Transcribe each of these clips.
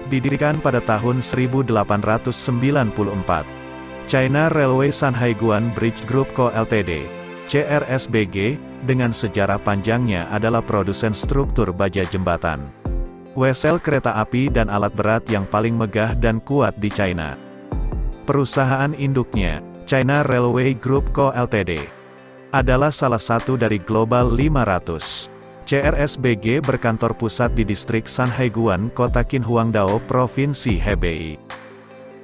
Didirikan pada tahun 1894. China Railway Shanhaiguan Bridge Group Co. Ltd. CRSBG, dengan sejarah panjangnya adalah produsen struktur baja jembatan, wesel kereta api dan alat berat yang paling megah dan kuat di China. Perusahaan induknya, China Railway Group Co. Ltd. adalah salah satu dari Global 500. CRSBG berkantor pusat di distrik Shanhaiguan, Kota Qinhuangdao, Provinsi Hebei.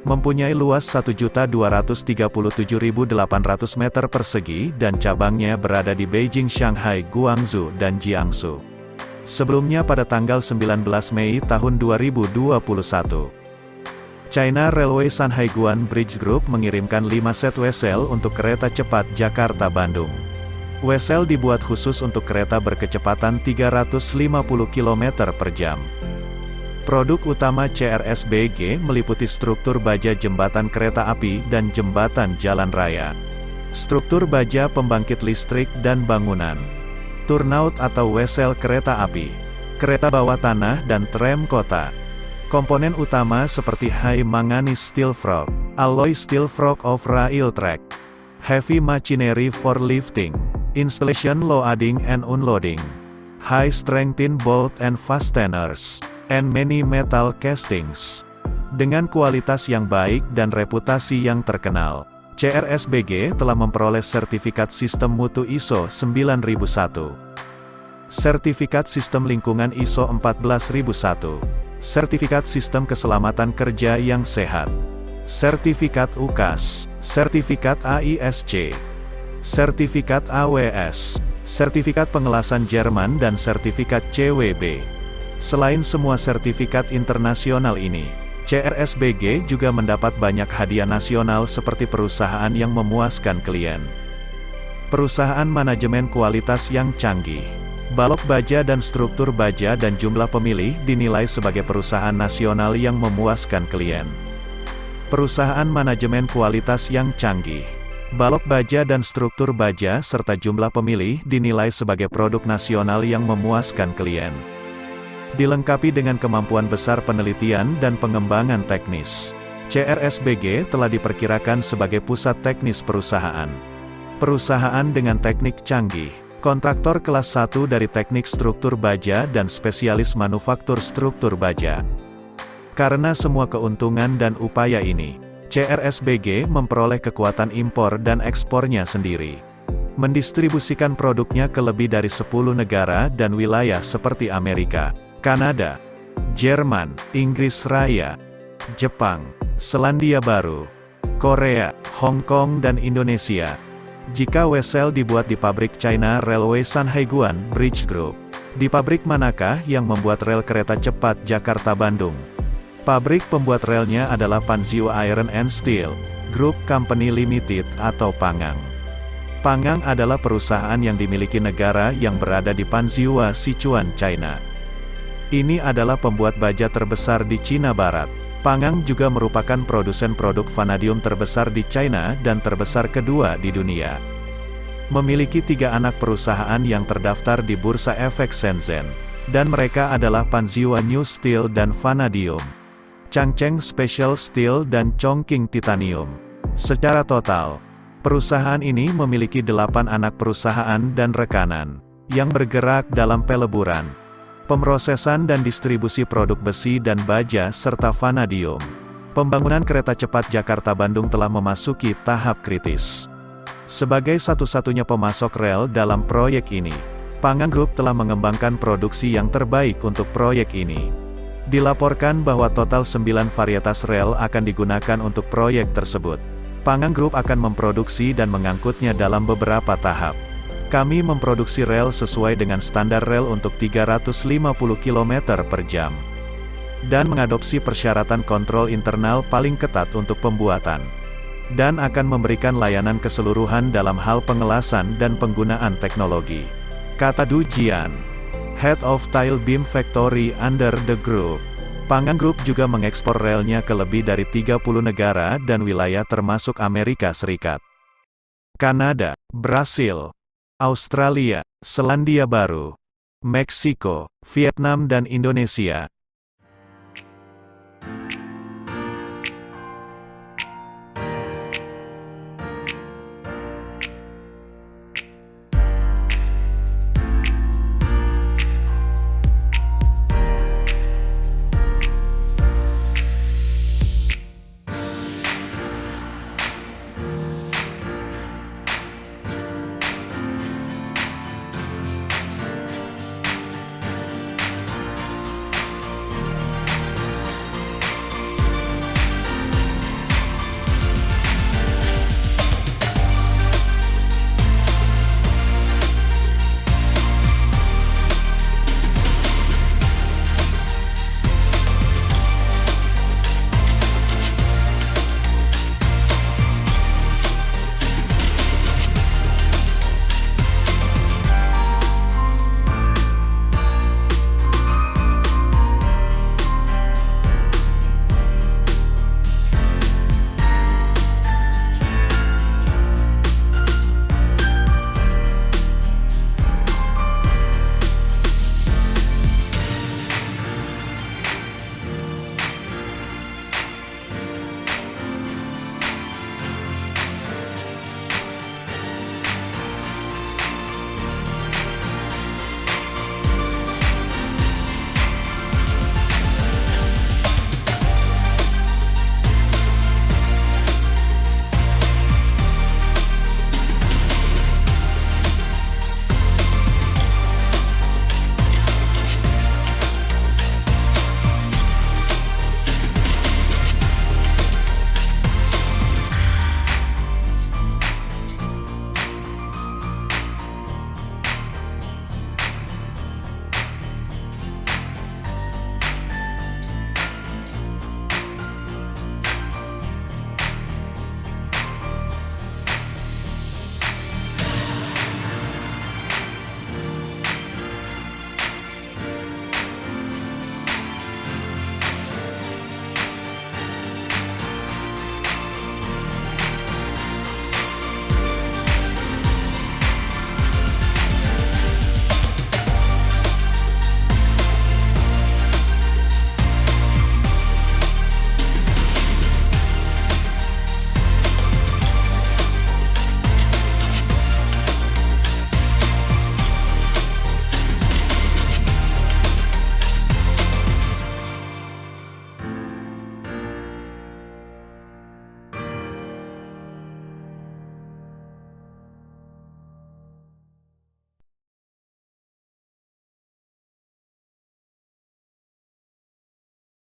Mempunyai luas 1.237.800 meter persegi dan cabangnya berada di Beijing, Shanghai, Guangzhou, dan Jiangsu. Sebelumnya pada tanggal 19 Mei tahun 2021, China Railway Shanhaiguan Bridge Group mengirimkan 5 set wesel untuk kereta cepat Jakarta-Bandung. Wesel dibuat khusus untuk kereta berkecepatan 350 km per jam. Produk utama CRSBG meliputi struktur baja jembatan kereta api dan jembatan jalan raya, struktur baja pembangkit listrik dan bangunan, turnout atau wesel kereta api, kereta bawah tanah dan tram kota. Komponen utama seperti high manganese steel frog, alloy steel frog of rail track, heavy machinery for lifting, installation loading and unloading, high strengthened bolt and fasteners, and many metal castings. Dengan kualitas yang baik dan reputasi yang terkenal, CRSBG telah memperoleh sertifikat sistem mutu ISO 9001, sertifikat sistem lingkungan ISO 14001, sertifikat sistem keselamatan kerja yang sehat, sertifikat UKAS, sertifikat AISC, sertifikat AWS, sertifikat pengelasan Jerman dan sertifikat CWB. Selain semua sertifikat internasional ini, CRSBG juga mendapat banyak hadiah nasional seperti perusahaan yang memuaskan klien, perusahaan manajemen kualitas yang canggih, balok baja dan struktur baja dan jumlah pemilih dinilai sebagai perusahaan nasional yang memuaskan klien, perusahaan manajemen kualitas yang canggih, balok baja dan struktur baja serta jumlah pemilih dinilai sebagai produk nasional yang memuaskan klien. Dilengkapi dengan kemampuan besar penelitian dan pengembangan teknis, CRSBG telah diperkirakan sebagai pusat teknis perusahaan. Perusahaan dengan teknik canggih, kontraktor kelas 1 dari teknik struktur baja dan spesialis manufaktur struktur baja. Karena semua keuntungan dan upaya ini, CRSBG memperoleh kekuatan impor dan ekspornya sendiri, mendistribusikan produknya ke lebih dari 10 negara dan wilayah seperti Amerika, Kanada, Jerman, Inggris Raya, Jepang, Selandia Baru, Korea, Hong Kong dan Indonesia. Jika wesel dibuat di pabrik China Railway Shanhaiguan Bridge Group, di pabrik manakah yang membuat rel kereta cepat Jakarta-Bandung? Pabrik pembuat relnya adalah Panzhou Iron and Steel Group Company Limited atau Pangang. Pangang adalah perusahaan yang dimiliki negara yang berada di Panzhou, Sichuan, China. Ini adalah pembuat baja terbesar di Cina Barat. Pangang juga merupakan produsen produk vanadium terbesar di China dan terbesar kedua di dunia. Memiliki 3 anak perusahaan yang terdaftar di Bursa Efek Shenzhen, dan mereka adalah Panzhou New Steel dan Vanadium, Changcheng Special Steel dan Chongqing Titanium. Secara total, perusahaan ini memiliki 8 anak perusahaan dan rekanan, yang bergerak dalam peleburan, pemrosesan dan distribusi produk besi dan baja serta vanadium. Pembangunan kereta cepat Jakarta-Bandung telah memasuki tahap kritis. Sebagai satu-satunya pemasok rel dalam proyek ini, Pangang Group telah mengembangkan produksi yang terbaik untuk proyek ini. Dilaporkan bahwa total 9 varietas rel akan digunakan untuk proyek tersebut. Pangang Group akan memproduksi dan mengangkutnya dalam beberapa tahap. Kami memproduksi rel sesuai dengan standar rel untuk 350 km per jam. Dan mengadopsi persyaratan kontrol internal paling ketat untuk pembuatan. Dan akan memberikan layanan keseluruhan dalam hal pengelasan dan penggunaan teknologi, kata Du Jian, Head of Tail Beam Factory under the Group. Pangang Group juga mengekspor relnya ke lebih dari 30 negara dan wilayah termasuk Amerika Serikat, Kanada, Brasil, Australia, Selandia Baru, Meksiko, Vietnam dan Indonesia.